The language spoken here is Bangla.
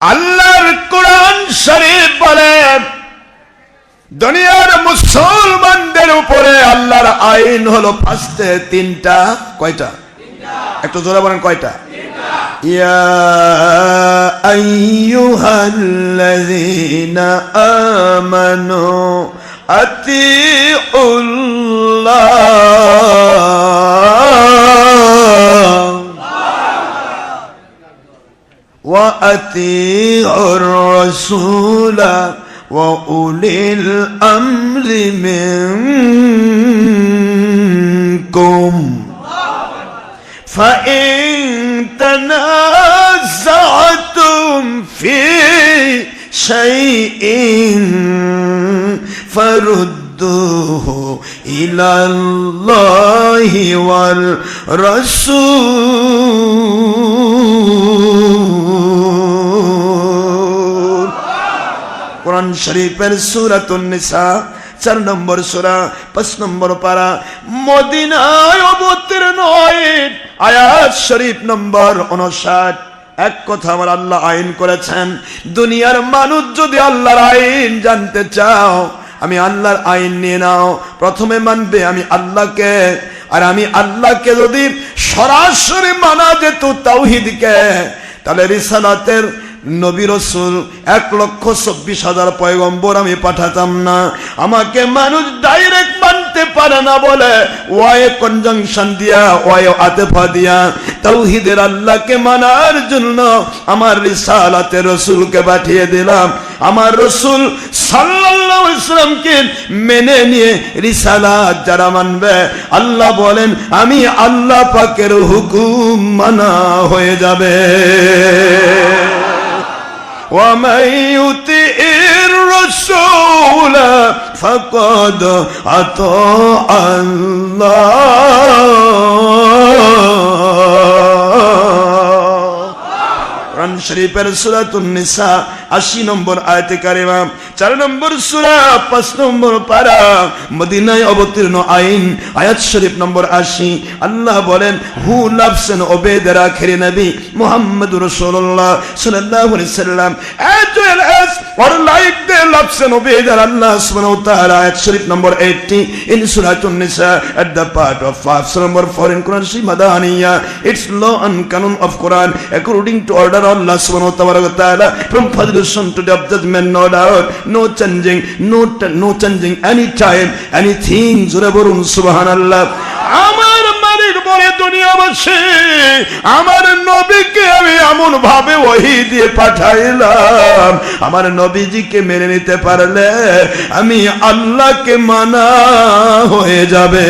আল্লাহর কোরআন শরীফ বলে দুনিয়ার মুসলমানদের উপরে আল্লাহর আইন হলো ফার্স্টে তিনটা। কয়টা? একটু জোরে বলেন কয়টা? ইয়া আইয়ুহাল্লাযীনা আমানু আতিউল্লাহ ওয়া আতিউর রাসূলা وَأُولِي الْأَمْرِ مِنكُمْ فَإِن تَنَازَعْتُمْ فِي شَيْءٍ فَرُدُّوهُ إِلَى اللَّهِ وَالرَّسُولِ। কোরআন শরীফের সূরাতুন নিসা 4 নম্বর সূরা 5 নম্বর পারা মদিনায় অবতীর্ণ আয়াত শরীফ নম্বর 59। এক কথা আমার আল্লাহ আইন করেছেন, দুনিয়ার মানুষ যদি আল্লাহর আইন জানতে চাও, আমি আল্লাহর আইন নিয়ে নাও। প্রথমে মানবে আমি আল্লাহকে, আর আমি আল্লাহকে যদি সরাসরি মানা যেত তাওহীদকে, তাহলে রিসালাতের নবী রাসূল 1,24,000 পয়গম্বর আমি পাঠাতাম না। আমাকে মানুষ ডাইরেক্ট মানতে পারে না বলে ওয়ায়ে কনজাংশন দিয়া, ওয়ায়ে আতেফা দিয়া তাওহীদের আল্লাহকে মানার জন্য আমার রিসালাতের রাসূলকে পাঠিয়ে দিলাম। আমার রাসূল সাল্লাল্লাহু আলাইহি ওয়াসাল্লামকে মেনে নিয়ে রিসালাত যারা মানবে, আল্লাহ বলেন আমি আল্লাহ পাকের হুকুম মানা হয়ে যাবে। وَمَن يُطِعِ الرَّسُولَ فَقَدْ أَطَاعَ اللَّهَ। কোরআন শরীফের সূরাতুন নিসা 80 নম্বর আয়াতে কারিমা 4 নম্বর সূরা 5 নম্বর পারা মদিনায় অবতীর্ণ আইন আয়াত শরীফ নম্বর 80। আল্লাহ বলেন who loves and obey the আখির নবী মুহাম্মদুর রাসূলুল্লাহ সাল্লাল্লাহু আলাইহি সাল্লাম as well as or like they loves and obey their Allah subhanahu wa ta'ala। আয়াত শরীফ নম্বর 80 in সূরাতুন Nisa at the part of 5 number 4 in Quran Sharif Madaniyya। It's law and canon of Quran according to order of Allah subhanahu wa ta'ala from foundation to the judgment, no doubt, no changing, no changing any time, anything। জোরে বলুন সুবহানাল্লাহ। আমার মালিক বলে দুনিয়াবাসী, আমার নবীকে আমি এমন ভাবে ওহী দিয়ে পাঠাইলাম, আমার নবীজিকে মেনে নিতে পারলে আমি আল্লাহকে মানা হয়ে যাবে।